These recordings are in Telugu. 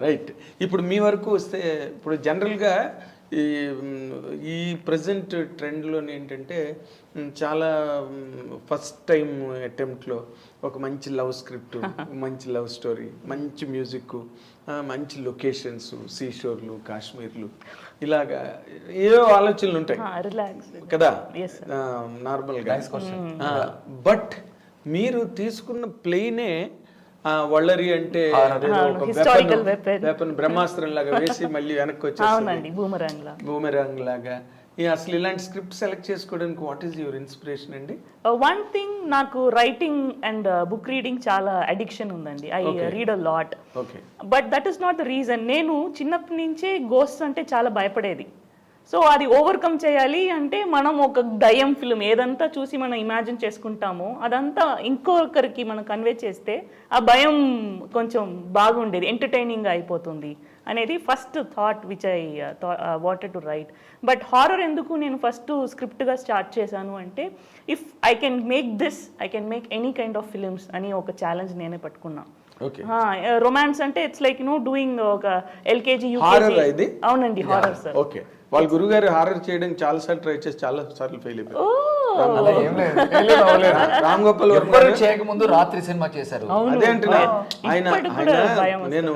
రైట్. ఇప్పుడు మీ వరకు వస్తే ఇప్పుడు జనరల్గా ఈ ఈ ప్రజెంట్ ట్రెండ్లో ఏంటంటే చాలా ఫస్ట్ టైం అటెంప్ట్లో ఒక మంచి లవ్ స్క్రిప్ట్, మంచి లవ్ స్టోరీ, మంచి మ్యూజిక్, మంచి లొకేషన్స్, సీషోర్లు, కాశ్మీర్లు, ఇలాగా ఏవో ఆలోచనలు ఉంటాయి కదా నార్మల్గా. బట్ మీరు తీసుకున్న ప్లేనే వళ్ళరి అంటే వెపన్ బ్రహ్మాస్త్రం లాగా వేసి మళ్ళీ వెనక్కి వచ్చేస్తుంది, బూమెరాంగ్ లాగా. అసలు ఇలాంటి స్క్రిప్ట్ సెలెక్ట్ చేసుకోవడానికి వాట్ ఈస్ యువర్ ఇన్స్పిరేషన్ అండి? వన్ థింగ్, నాకు రైటింగ్ అండ్ బుక్ రీడింగ్ చాలా అడిక్షన్ ఉందండి. I read a lot. But that is not the reason. నేను చిన్నప్పటి నుంచే గోస్ట్ అంటే చాలా భయపడేది. సో అది ఓవర్కమ్ చేయాలి అంటే మనం ఒక దయ్యం ఫిల్మ్ ఏదంతా చూసి మనం ఇమాజిన్ చేసుకుంటామో అదంతా ఇంకొకరికి మనం కన్వే చేస్తే ఆ భయం కొంచెం బాగుండేది, ఎంటర్టైనింగ్ అయిపోతుంది అనేది first thought which I wanted to right. But horror ఎందుకు నేను ఫస్ట్ స్క్రిప్ట్గా స్టార్ట్ చేశాను అంటే, if I can make this, I can make any kind of films అని ఒక ఛాలెంజ్ నేనే పట్టుకున్నా. రొమాన్స్ అంటే ఇట్స్ లైక్ డూయింగ్ ఒక ఎల్కేజీ యూకేజీ. అవునండి, హారర్ సార్. ఓకే, వాళ్ళ గురుగారు హారర్ చేయడానికి చాలా సార్లు ట్రై చేసి చాలా సార్లు ఫెయిల్ అయిపోయారు. రామ్ గోపాల్ వర్మ చేయకముందు రాత్రి సినిమా చేశారు. అదే అంటే ఆయన నేను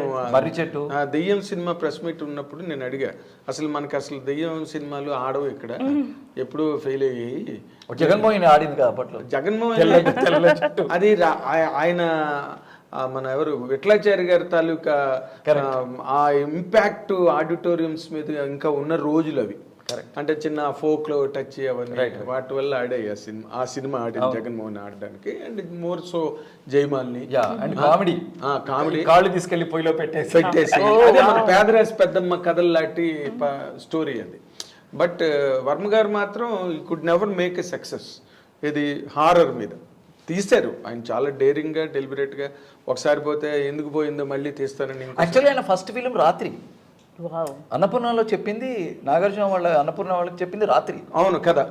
దెయ్యం సినిమా ప్రెస్ మీట్ ఉన్నప్పుడు నేను అడిగా, అసలు మనకి అసలు దెయ్యం సినిమాలు ఆడవు ఇక్కడ, ఎప్పుడు ఫెయిల్ అయ్యాయి. జగన్మోహన్ ఆడింది కదా అప్పట్లో. జగన్మోహన్ అది ఆయన మన ఎవరు విఠలాచారి గారి తాలూకా ఆ ఇంపాక్ట్ ఆడిటోరియంస్ మీద ఇంకా ఉన్న రోజులు అవి. అంటే చిన్న ఫోక్ లో టచ్ అవన్నీ వాటి వల్ల ఆడాయి ఆ సినిమా ఆడింది జగన్మోహన్ ఆడడానికి. And more so Jayamalini comedy కాళ్ళు తీసుకెళ్లి పొయ్యిలో పెట్టేసి అదే మన పేదరాశి పెద్దమ్మ కథలు లాంటి స్టోరీ అది. బట్ వర్మ గారు మాత్రం ఈ could never make a success. ఇది హారర్ మీద తీశారు ఆయన చాలా డేరింగ్ గా, డెలిబరేట్ గా. ఒకసారి పోతే ఎందుకు పోయిందో మళ్ళీ తీస్తానని. యాక్చువల్లీ ఆయన ఫస్ట్ ఫిలిం రాత్రి అన్నపూర్ణలో చెప్పింది, నాగార్జున వాళ్ళ అన్నపూర్ణ వాళ్ళకి చెప్పింది రాత్రి. అవును కదా.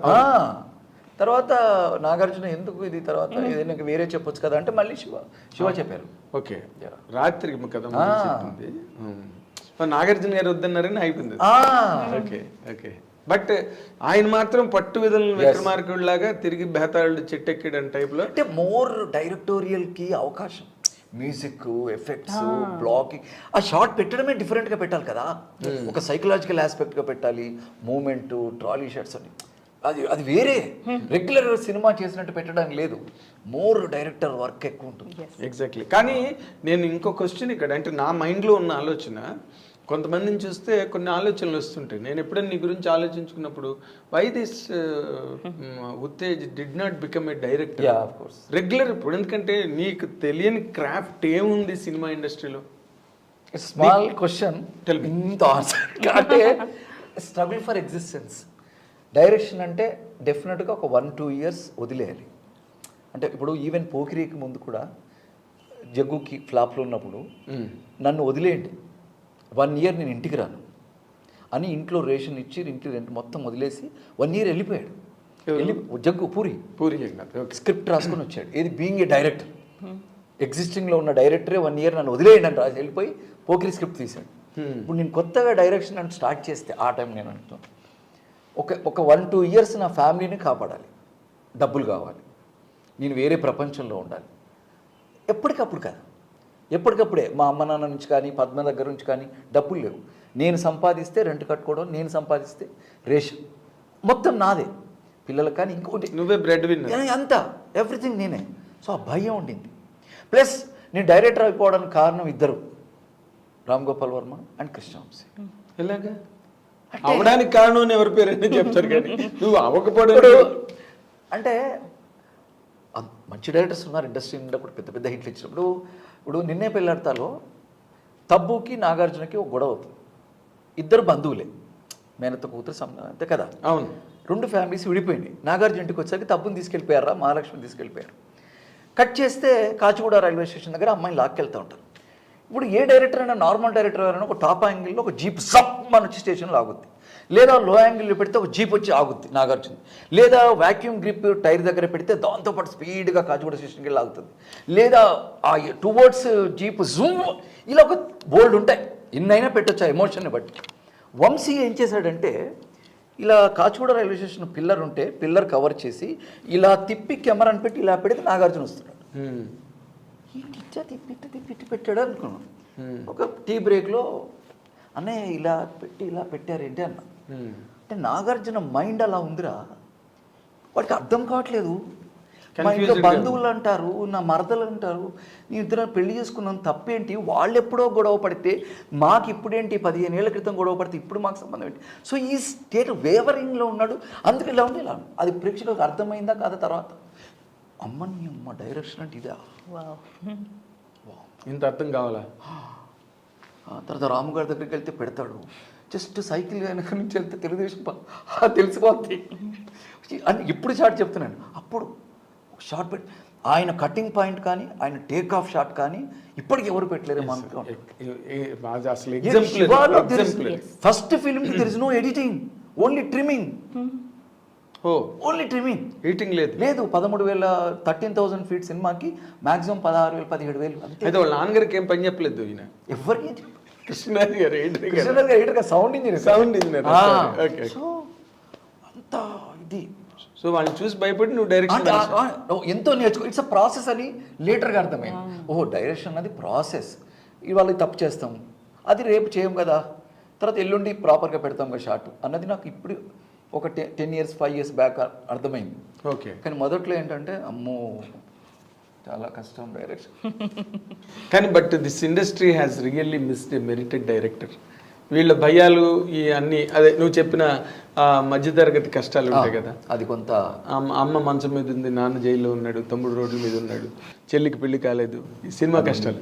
తర్వాత నాగార్జున ఎందుకు ఇది తర్వాత ఏదైనా వేరే చెప్పొచ్చు కదా అంటే మళ్ళీ శివ చెప్పారు. ఓకే, రాత్రి కదా చెప్పింది. నాగార్జున గారు వద్దన్నారని అయిపోయింది. Okay okay. బట్ ఆయన మాత్రం పట్టు విధులను విక్రమార్కుడిలాగా తిరిగి బేతాళుడు చెట్టెక్కిడని టైప్ లో. అంటే మోర్ డైరెక్టోరియల్ కి అవకాశం, మ్యూజిక్, ఎఫెక్ట్స్, బ్లాకింగ్, ఆ షార్ట్ పెట్టడమే డిఫరెంట్ గా పెట్టాలి కదా. ఒక సైకలాజికల్ ఆస్పెక్ట్ గా పెట్టాలి, మూమెంట్, ట్రాలీ షాట్స్ అని. అది వేరే రెగ్యులర్ సినిమా చేసినట్టు పెట్టడానికి లేదు. మోర్ డైరెక్టర్ వర్క్ ఎక్కువ ఉంటుంది. ఎగ్జాక్ట్లీ. కానీ నేను ఇంకో క్వశ్చన్ ఇక్కడ, అంటే నా మైండ్లో ఉన్న ఆలోచన, కొంతమందిని చూస్తే కొన్ని ఆలోచనలు వస్తుంటాయి. నేను ఎప్పుడైనా నీ గురించి ఆలోచించుకున్నప్పుడు, why this Uttej did not become a director regular ఇప్పుడు? ఎందుకంటే నీకు తెలియని క్రాఫ్ట్ ఏముంది సినిమా ఇండస్ట్రీలో? స్మాల్ క్వశ్చన్, ఇంత ఆన్సర్ అంటే స్ట్రగుల్ ఫర్ ఎగ్జిస్టెన్స్. డైరెక్షన్ అంటే డెఫినెట్గా ఒక 1-2 years వదిలేయాలి. అంటే ఇప్పుడు ఈవెన్ పోకిరీకి ముందు కూడా జగ్గుకి ఫ్లాప్లో ఉన్నప్పుడు నన్ను వదిలేయండి, 1 year నేను ఇంటికి రాను అని ఇంట్లో రేషన్ ఇచ్చి ఇంటి రెంట్ మొత్తం వదిలేసి 1 year వెళ్ళిపోయాడు. జగ్గు పూరి స్క్రిప్ట్ రాసుకొని వచ్చాడు. ఏది బీయింగ్ ఏ డైరెక్టర్, ఎగ్జిస్టింగ్లో ఉన్న డైరెక్టరే 1 year నన్ను వదిలేయండి అని రాసి వెళ్ళిపోయి పోకిరి స్క్రిప్ట్ తీశాడు. ఇప్పుడు నేను కొత్తగా డైరెక్షన్ అని స్టార్ట్ చేస్తే ఆ టైం నేను అంటున్నాను, ఒక 1-2 years నా ఫ్యామిలీని కాపాడాలి, డబ్బులు కావాలి, నేను వేరే ప్రపంచంలో ఉండాలి. ఎప్పటికప్పుడు కాదు, ఎప్పటికప్పుడే మా అమ్మ నాన్న నుంచి కానీ పద్మ దగ్గర నుంచి కానీ డబ్బులు లేవు. నేను సంపాదిస్తే రెంట్ కట్టుకోవడం, నేను సంపాదిస్తే రేషన్ మొత్తం నాదే, పిల్లలకు కానీ ఇంకోటి నువ్వే బ్రెడ్ విన్నర్, అంతా ఎవ్రీథింగ్ నేనే. సో ఆ భయం ఉండింది. ప్లస్ నేను డైరెక్టర్ అయిపోవడానికి కారణం ఇద్దరు, రామ్ గోపాల్ వర్మ అండ్ కృష్ణవంశీ. ఎలాగా అవడానికి కారణం ఎవరి పేరు చెప్తారు కానీ నువ్వు అవ్వకపోవడం అంటే మంచి డైరెక్టర్స్ ఉన్నారు ఇండస్ట్రీ ఉన్నప్పుడు, పెద్ద పెద్ద హిట్లు ఇచ్చినప్పుడు. ఇప్పుడు నిన్నే పెళ్ళాడతాలో తబ్బుకి నాగార్జునకి ఒక గొడవ అవుతుంది. ఇద్దరు బంధువులే, మేనత్త కూతురు అంతే కదా. అవును, 2 ఫ్యామిలీస్ విడిపోయింది. నాగార్జున ఇంటికి వచ్చాక తబ్బుని తీసుకెళ్ళిపోయారా, మహాలక్ష్మిని తీసుకెళ్ళిపోయారు. కట్ చేస్తే కాచిగూడ రైల్వే స్టేషన్ దగ్గర అమ్మాయిని లాక్కెళ్తూ ఉంటారు. ఇప్పుడు ఏ డైరెక్టర్ అయినా నార్మల్ డైరెక్టర్ అయినా ఒక టాప్ యాంగిల్లో ఒక జీప్ సప్ మన వచ్చి స్టేషన్లో ఆగుద్ది, లేదా లో యాంగిల్లో పెడితే ఒక జీప్ వచ్చి ఆగుద్ది నాగార్జున, లేదా వాక్యూమ్ గ్రిప్ టైర్ దగ్గర పెడితే దాంతోపాటు స్పీడ్గా కాచిగూడ స్టేషన్కి వెళ్ళి ఆగుతుంది, లేదా ఆ టువర్డ్స్ జీప్ జూమ్, ఇలా ఒక బోల్డ్ ఉంటాయి, ఎన్నైనా పెట్టొచ్చు ఆ ఎమోషన్ని బట్టి. వంశీ ఏం చేశాడంటే ఇలా కాచిగూడ రైల్వే స్టేషన్ పిల్లర్ ఉంటే పిల్లర్ కవర్ చేసి ఇలా తిప్పి కెమెరాని పెట్టి ఇలా పెడితే నాగార్జున వస్తున్నాడు. ఇట్లా తిప్పి పెట్టాడు అనుకున్నాను. ఒక టీ బ్రేక్లో అన్నయ్య ఇలా పెట్టారేంటి అన్న. అంటే నాగార్జున మైండ్ అలా ఉందిరా, వాడికి అర్థం కావట్లేదు. మా ఇంట్లో బంధువులు అంటారు, నా మరదలు అంటారు, నీ ఇద్దరు పెళ్లి చేసుకున్నాను తప్పేంటి, వాళ్ళు ఎప్పుడో గొడవ పడితే మాకు ఇప్పుడేంటి, 15 ఏళ్ల క్రితం గొడవ పడితే ఇప్పుడు మాకు సంబంధం ఏంటి. సో ఈ స్టేట్ వేవరింగ్లో ఉన్నాడు, అందుకు ఇలా ఉంది ఇలా. అది ప్రేక్షకులకు అర్థమైందా కాదా తర్వాత, అమ్మ డైరెక్షన్ అంటే ఇదా, ఇంత అర్థం కావాలా. తర్వాత రాము గారి దగ్గరికి వెళ్తే పెడతాడు, జస్ట్ సైకిల్ వెనక నుంచి వెళ్తే తెలుగుదేశం తెలిసిపోద్ది అని ఇప్పుడు షార్ట్ చెప్తున్నాను. అప్పుడు షార్ట్ పెట్టి ఆయన కటింగ్ పాయింట్ కానీ ఆయన టేక్ ఆఫ్ షాట్ కానీ ఇప్పటికి ఎవరు పెట్టలేరు మనకు. First film there is no editing, only trimming. Only trimming, editing లేదు. 13,000 ఫీట్ సినిమాకి మాక్సిమం 16,000 17,000. అయితే వాళ్ళ నాన్నగారికి ఏం పని చెప్పలేదు ఈయన. ఎవరికి కృష్ణారి గారు సౌండ్ ఇంజనీర్. సో అంత ఇది. సో వాళ్ళని చూసి భయపడి నువ్వు డైరెక్షన్ ఎంతో నేర్చుకో. ఇట్స్ అ ప్రాసెస్ అని లేటర్గా అర్థమైంది. ఓహో డైరెక్షన్ అనేది ప్రాసెస్, ఇవాళ తప్పు చేస్తాం, అది రేపు చేయం కదా, తర్వాత ఎల్లుండి ప్రాపర్గా పెడతాం కదా షార్ట్ అన్నది నాకు ఇప్పుడు ఒక 10 years 5 years బ్యాక్ అర్థమైంది. ఓకే. కానీ మొదట్లో ఏంటంటే అమ్మో చాలా కష్టం డైరెక్షన్. కానీ but this industry has really missed a merited director. వీళ్ళ భయాలు ఈ అన్ని అదే నువ్వు చెప్పిన మధ్యతరగతి కష్టాలు ఉంటాయి కదా, అది కొంత. అమ్మ మంచం మీద ఉంది, నాన్న జైల్లో ఉన్నాడు, తమ్ముడు రోడ్ల మీద ఉన్నాడు, చెల్లికి పెళ్లి కాలేదు, ఈ సినిమా కష్టాలు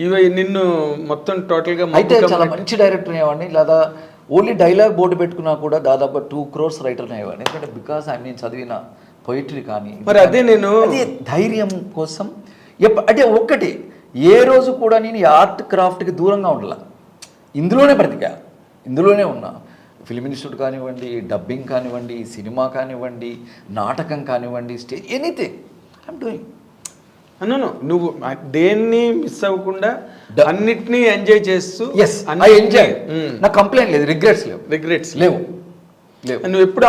ఇవి నిన్ను మొత్తం టోటల్గా. అయితే చాలా మంచి డైరెక్టర్ అయ్యేవాడిని, లేదా ఓన్లీ డైలాగ్ బోర్డు పెట్టుకున్నా కూడా దాదాపు 2 crores రైటర్ అయ్యేవాడిని. ఎందుకంటే బికాస్ నేను చదివిన పొయిటరీ కానీ, మరి అదే నేను ధైర్యం కోసం అంటే ఒక్కటి ఏ రోజు కూడా నేను ఈ ఆర్ట్ క్రాఫ్ట్కి దూరంగా ఉండాల, ఇందులోనే బ్రతికా, ఇందులోనే ఉన్నా. ఫిల్మ్ ఇన్స్టిట్యూట్ కానివ్వండి, డబ్బింగ్ కానివ్వండి, సినిమా కానివ్వండి, నాటకం కానివ్వండి, స్టేజ్, ఎనీథింగ్ ఐఎమ్ డూయింగ్. అన్నాను నువ్వు దేన్ని మిస్ అవ్వకుండా అన్నిటినీ ఎంజాయ్ చేస్తూ. ఐ ఎంజాయ్, నాకు కంప్లైంట్ లేదు, రిగ్రెట్స్ లేవు. నువ్వు ఎప్పుడు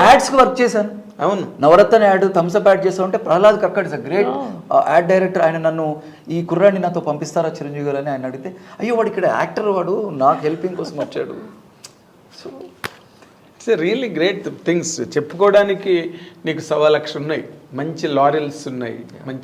యాడ్స్కి వర్క్ చేశాను. అవును, నవరత్న యాడ్, థమ్స్అప్ యాడ్ చేస్తా ఉంటే Prahlad Kakkar is a great ad director. ఆయన నన్ను ఈ కుర్రాడిని నాతో పంపిస్తారా చిరంజీవి గారు అని ఆయన అడిగితే, అయ్యో వాడు ఇక్కడ యాక్టర్, వాడు నాకు హెల్పింగ్ కోసం వచ్చాడు. So it's really great things. చెప్పుకోవడానికి నీకు 1,00,000 ఉన్నాయి, మంచి లారెల్స్ ఉన్నాయి, మంచి